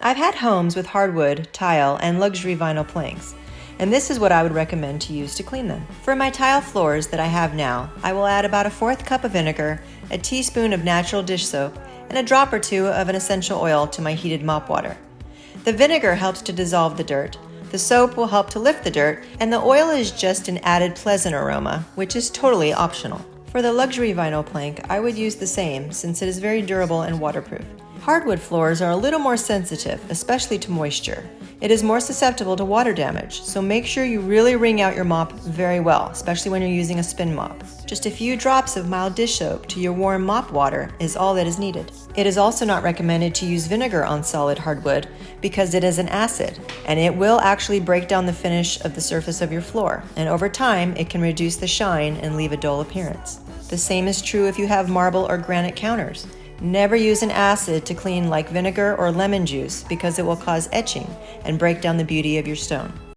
I've had homes with hardwood, tile, and luxury vinyl planks, and this is what I would recommend to use to clean them. For my tile floors that I have now, I will add about a 1/4 cup of vinegar, a teaspoon of natural dish soap, and a drop or two of an essential oil to my heated mop water. The vinegar helps to dissolve the dirt, the soap will help to lift the dirt, and the oil is just an added pleasant aroma, which is totally optional. For the luxury vinyl plank, I would use the same since it is very durable and waterproof. Hardwood floors are a little more sensitive, especially to moisture. It is more susceptible to water damage, so make sure you really wring out your mop very well, especially when you're using a spin mop. Just a few drops of mild dish soap to your warm mop water is all that is needed. It is also not recommended to use vinegar on solid hardwood because it is an acid, and it will actually break down the finish of the surface of your floor, and over time it can reduce the shine and leave a dull appearance. The same is true if you have marble or granite counters. Never use an acid to clean like vinegar or lemon juice because it will cause etching and break down the beauty of your stone.